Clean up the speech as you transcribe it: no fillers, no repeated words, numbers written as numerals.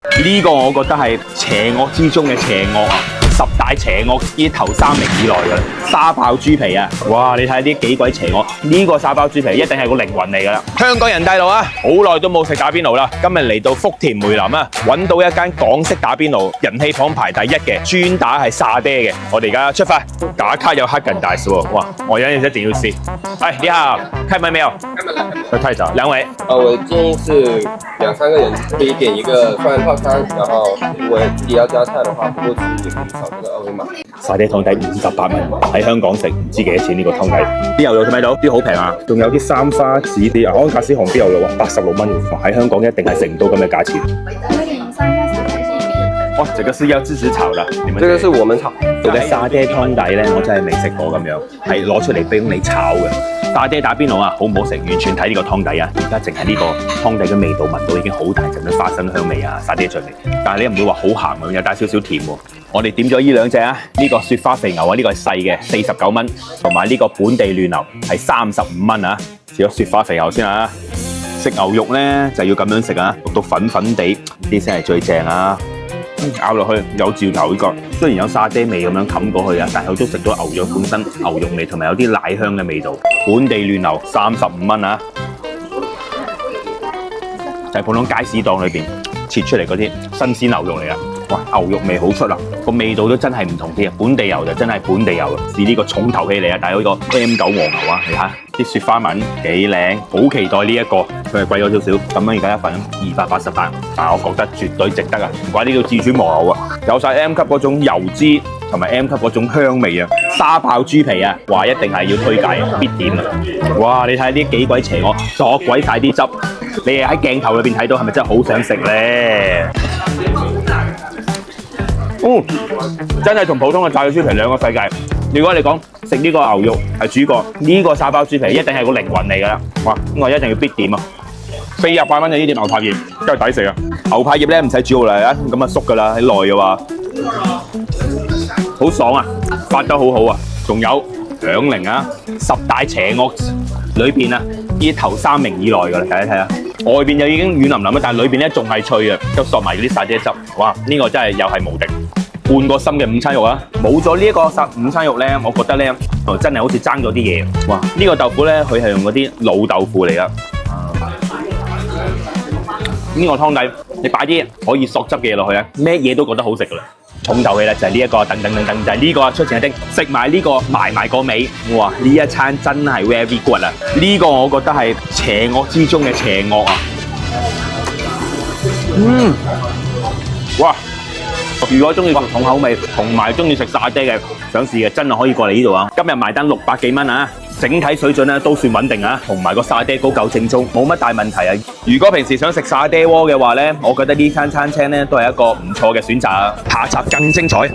呢個我覺得係邪惡之中嘅邪惡啊！10大邪惡呢頭3名以內㗎啦，沙爆豬皮啊！哇，你睇下啲幾鬼邪惡！呢個沙包豬皮一定係個靈魂嚟㗎啦！香港人大路啊，好耐都冇食打邊爐啦，今日嚟到福田梅林啊，揾到一間港式打邊爐，人氣榜排第1嘅，專打係沙爹嘅。我哋而家出發，打卡有黑人大師喎！哇，我有一定要試。哎，你好，開門沒有？開門了。太早，兩位。我建議是2、3個人可以點一個雙人套餐，然後如果自己要加菜的話，不過自己也可以掃這個2維碼。沙爹湯底58蚊，喺香港食唔知幾多錢呢個湯底。啲牛肉睇唔睇到？啲好平啊，仲有啲三花子啲安格斯紅啲牛肉啊，86蚊，喺香港一定係食唔到咁嘅價錢。哇，這個是要自己炒的，你們這個是我們炒。做嘅沙爹湯底咧，我真係未食過咁樣，係攞出嚟俾你炒嘅。沙爹打邊爐啊，好唔好食？完全睇呢個湯底啊！而家淨係呢個湯底嘅味道聞到已經好大陣嘅花生香味啊，沙爹醬味。但係你又唔會話好鹹啊，有帶少少甜喎。我哋點咗呢兩隻啊，呢個雪花肥牛啊，呢個係細嘅49蚊，同埋呢個本地嫩牛係35蚊啊。試咗雪花肥牛先啊！食牛肉咧就要咁樣食啊，焗到粉粉地啲先係最正啊！咬落去有嚼頭呢個，雖然有沙爹味咁樣冚過去啊，但係我都食到牛肉本身牛肉味同埋有啲奶香嘅味道。本地嫩牛35蚊啊，就係普通街市檔裏邊切出嚟嗰啲新鮮牛肉嚟啊！哇，牛肉味好出啊，個味道都真係唔同啲啊！本地牛就真係本地牛啊，試呢個重頭戲嚟啊！但係呢個 M9 和牛啊，你睇啲雪花紋幾靚，好期待呢一個，佢係貴咗少少，咁樣而家一份288，但係我覺得絕對值得啊！唔怪呢個至尊和牛啊，有晒 M 級嗰種油脂同埋 M 級嗰種香味啊！沙爆豬皮啊，話一定係要推介必點啊！哇，你睇下啲幾鬼邪惡，索鬼晒啲汁，你喺鏡頭裏邊睇到係咪真係好想食咧？真係同普通嘅炸嘅豬皮兩個世界。如果你講食呢個牛肉係主角，呢個沙包豬皮一定係個靈魂嚟㗎啦！哇，我一定要必點啊！48蚊就呢碟牛柏葉，真係抵食啊！牛柏葉咧唔使煮好耐啊，咁啊縮㗎啦，喺內嘅話，好爽啊，發得好好啊！仲有響鈴啊，10大邪惡裏邊啊，呢頭3名以內㗎啦，睇一睇啊！外邊就已經軟腍腍啦，但係裏邊咧仲係脆啊，又索埋嗰啲沙爹汁，哇！呢個真係又係無敵。半個心嘅午餐肉啊，冇咗呢一個午餐肉咧，我覺得咧，真係好似爭咗啲嘢。哇！呢個豆腐咧，佢係用嗰啲老豆腐嚟噶。呢個湯底，你擺啲可以索汁嘅嘢落去啊，咩嘢都覺得好食噶啦。重頭戲咧就係呢一個，等，就係呢個出前一丁，食埋呢個埋個尾，哇！呢一餐真係 very good 啊！呢個我覺得係邪惡之中嘅邪惡啊。哇！如果中意重口味同埋中意食沙爹嘅，想試嘅真係可以過嚟呢度啊！今日埋單600幾蚊啊，整體水準咧都算穩定啊，同埋個沙爹糕夠正宗，冇乜大問題啊！如果平時想食沙爹鍋嘅話咧，我覺得呢間餐廳咧都係一個唔錯嘅選擇啊！下集更精彩。